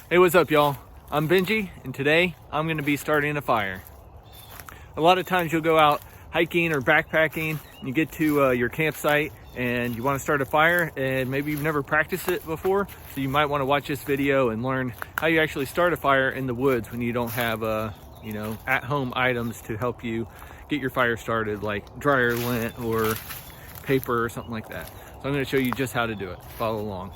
Hey, what's up, y'all? I'm Benji, and today I'm going to be starting a fire. A lot of times you'll go out hiking or backpacking, and you get to your campsite and you want to start a fire, and maybe you've never practiced it before, so you might want to watch this video and learn how you actually start a fire in the woods when you don't have at-home items to help you get your fire started, like dryer lint or paper or something like that. So I'm going to show you just how to do it. Follow along.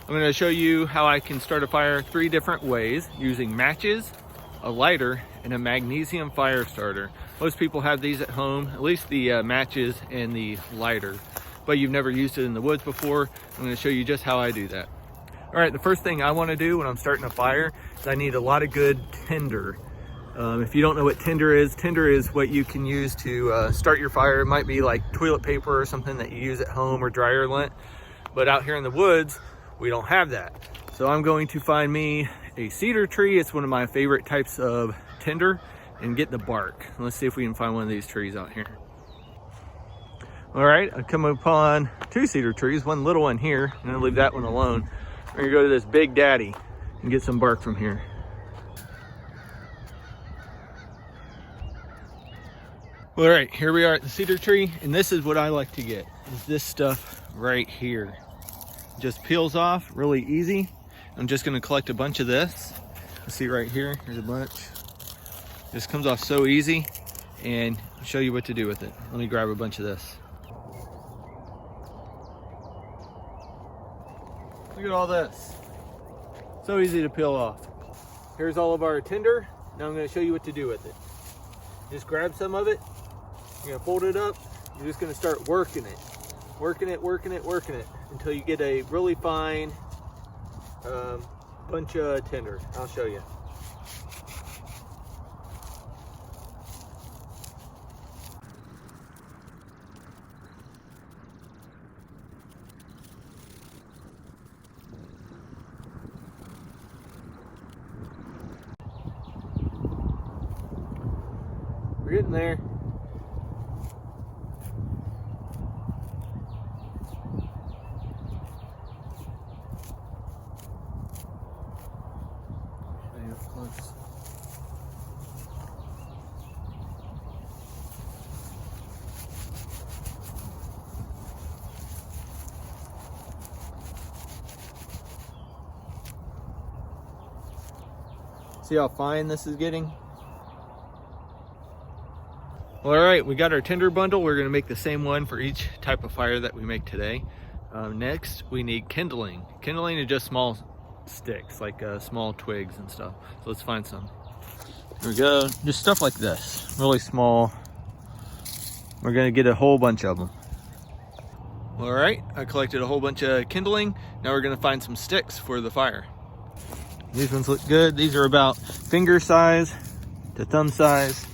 I'm going to show you how I can start a fire 3 different ways, using matches, a lighter, and a magnesium fire starter. Most people have these at home, at least the matches and the lighter, but you've never used it in the woods before. I'm going to show you just how I do that. All right, the first thing I want to do when I'm starting a fire is I need a lot of good tinder. If you don't know what tinder is what you can use to start your fire. It might be like toilet paper or something that you use at home, or dryer lint, but out here in the woods, we don't have that. So I'm going to find me a cedar tree. It's one of my favorite types of tinder, and get the bark. Let's see if we can find one of these trees out here. All right, I come upon 2 cedar trees, one little one here. I'm gonna leave that one alone. We're gonna go to this big daddy and get some bark from here. All right, here we are at the cedar tree, and this is what I like to get, is this stuff right here. Just peels off really easy. I'm just going to collect a bunch of this. You see right here, here's a bunch. This comes off so easy, and I'll show you what to do with it. Let me grab a bunch of this. Look at all this. So easy to peel off. Here's all of our tinder. Now I'm going to show you what to do with it. Just grab some of it. You're going to fold it up. You're just going to start working it. Working it until you get a really fine bunch of tinder. I'll show you. We're getting there. Close. See how fine this is getting? Well, all right, we got our tinder bundle. We're going to make the same one for each type of fire that we make today. Next, we need kindling. Kindling is just small sticks, like small twigs and stuff. So let's find some. Here we go. Just stuff like this, really small. We're going to get a whole bunch of them. All right, I collected a whole bunch of kindling. Now we're going to find some sticks for the fire. These ones look good. These are about finger size to thumb size.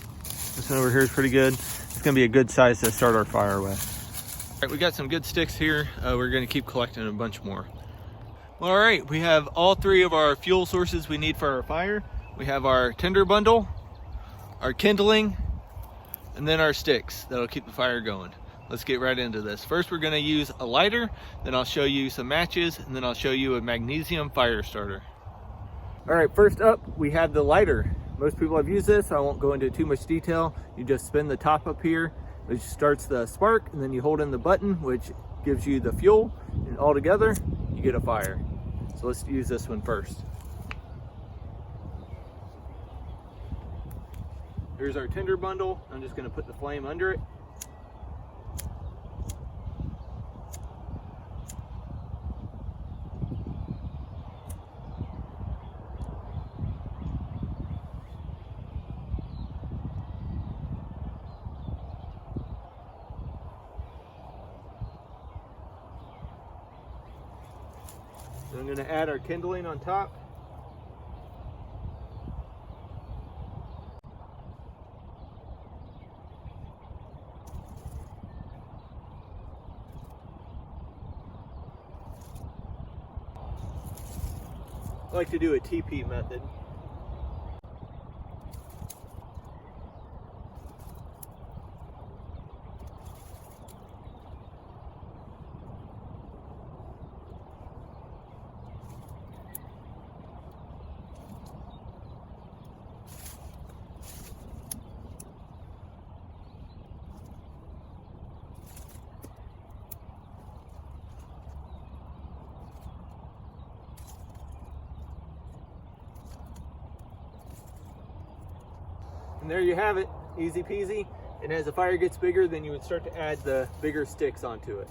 This one over here is pretty good. It's going to be a good size to start our fire with. All right, we got some good sticks here. We're going to keep collecting a bunch more. All right, we have all 3 of our fuel sources we need for our fire. We have our tinder bundle, our kindling, and then our sticks that'll keep the fire going. Let's get right into this. First, we're gonna use a lighter, then I'll show you some matches, and then I'll show you a magnesium fire starter. All right, first up, we have the lighter. Most people have used this, so I won't go into too much detail. You just spin the top up here, which starts the spark, and then you hold in the button, which gives you the fuel, and all together, you get a fire. So let's use this one first. Here's our tinder bundle. I'm just going to put the flame under it. So I'm going to add our kindling on top. I like to do a TP method. And there you have it, easy peasy. And as the fire gets bigger, then you would start to add the bigger sticks onto it.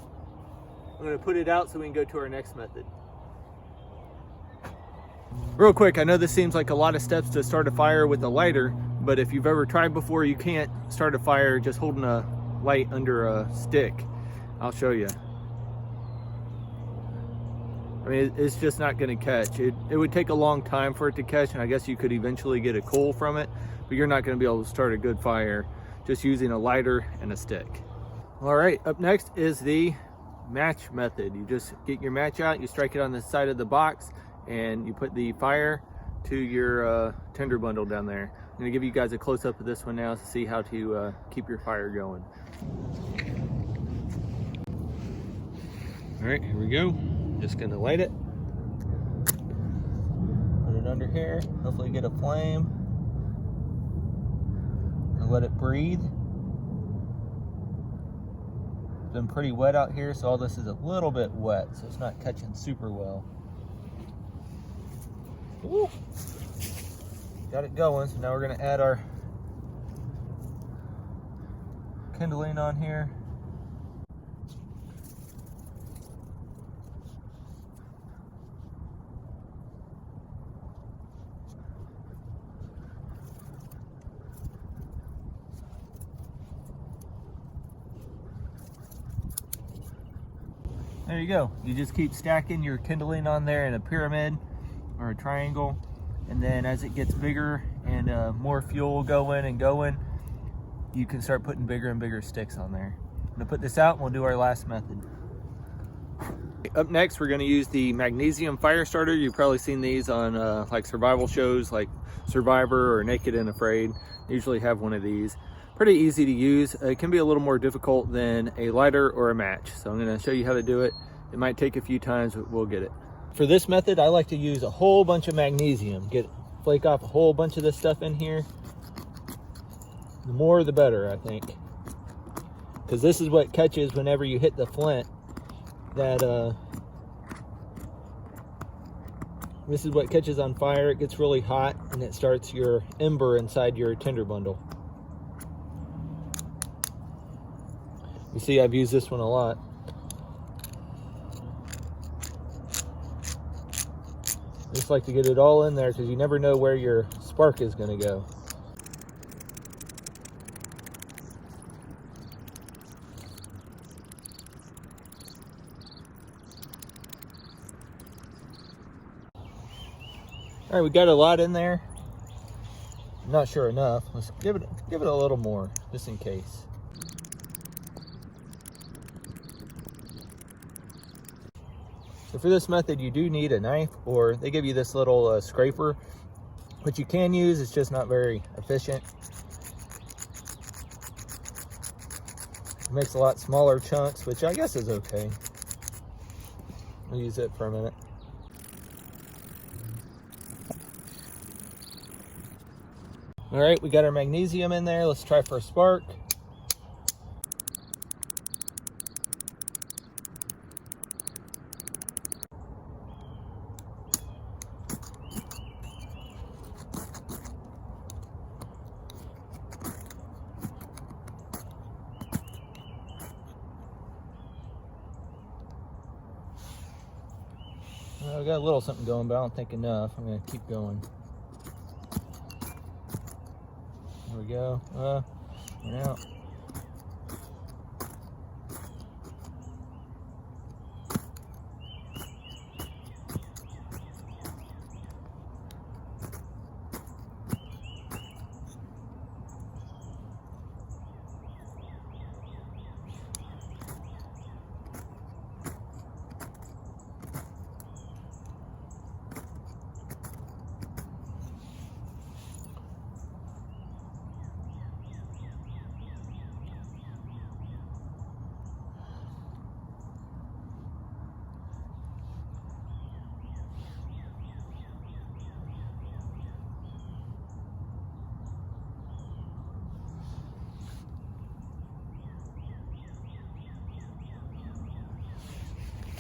I'm gonna put it out so we can go to our next method. Real quick, I know this seems like a lot of steps to start a fire with a lighter, but if you've ever tried before, you can't start a fire just holding a light under a stick. I'll show you. I mean, it's just not gonna catch. It would take a long time for it to catch, and I guess you could eventually get a coal from it, but you're not gonna be able to start a good fire just using a lighter and a stick. All right, up next is the match method. You just get your match out, you strike it on the side of the box, and you put the fire to your tinder bundle down there. I'm gonna give you guys a close-up of this one now to see how to keep your fire going. All right, here we go. Just gonna light it. Put it under here, hopefully get a flame. And let it breathe. It's been pretty wet out here, so all this is a little bit wet, so it's not catching super well. Ooh. Got it going, so now we're gonna add our kindling on here. There you go. You just keep stacking your kindling on there in a pyramid or a triangle, and then as it gets bigger and more fuel going, you can start putting bigger and bigger sticks on there. I'm gonna put this out and we'll do our last method. Up next, we're gonna use the magnesium fire starter. You've probably seen these on like survival shows like Survivor or Naked and Afraid. They usually have one of these. Pretty easy to use. It can be a little more difficult than a lighter or a match. So I'm gonna show you how to do it. It might take a few times, but we'll get it. For this method, I like to use a whole bunch of magnesium. Flake off a whole bunch of this stuff in here. The more the better, I think. Because this is what catches whenever you hit the flint. This is what catches on fire. It gets really hot and it starts your ember inside your tinder bundle. You see, I've used this one a lot. Just like to get it all in there because you never know where your spark is going to go. All right, we got a lot in there. I'm not sure enough. Let's give it a little more, just in case. So for this method, you do need a knife, or they give you this little scraper, which you can use. It's just not very efficient. It makes a lot smaller chunks, which I guess is okay. I'll use it for a minute. All right, we got our magnesium in there. Let's try for a spark. I got a little something going, but I don't think enough. I'm gonna keep going. There we go. And out.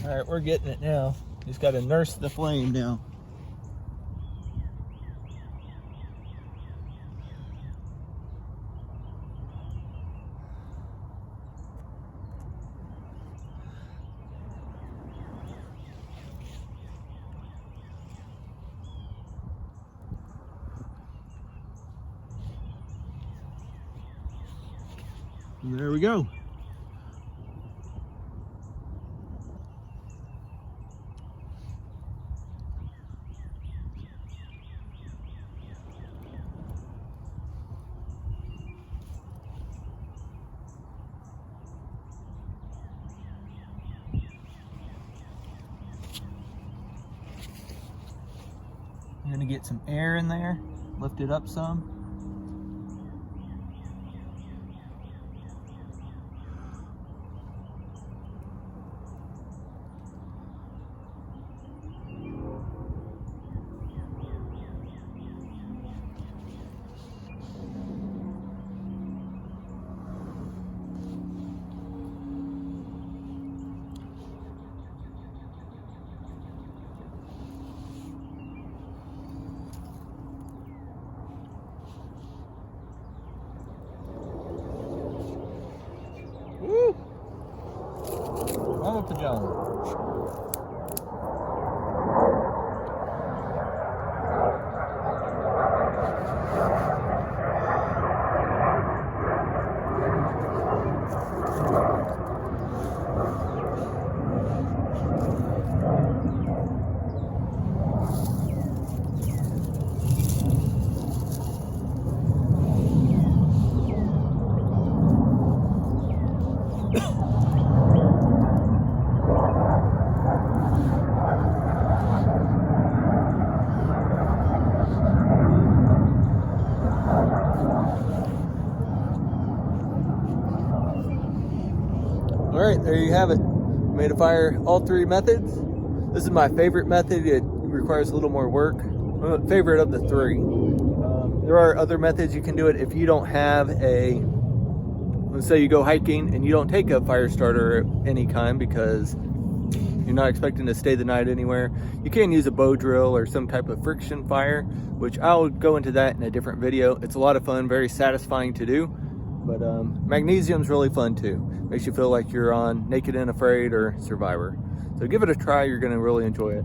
All right, we're getting it now. Just got to nurse the flame now. And there we go. I'm gonna get some air in there, lift it up some. Woo! I'm a pajama. All right, there you have it. Made a fire all three methods. This is my favorite method. It requires a little more work. Favorite of the three. There are other methods you can do it if you don't have a, let's say you go hiking and you don't take a fire starter of any kind because you're not expecting to stay the night anywhere. You can use a bow drill or some type of friction fire, which I'll go into that in a different video. It's a lot of fun, very satisfying to do. But magnesium's really fun too. Makes you feel like you're on Naked and Afraid or Survivor. So give it a try, you're gonna really enjoy it.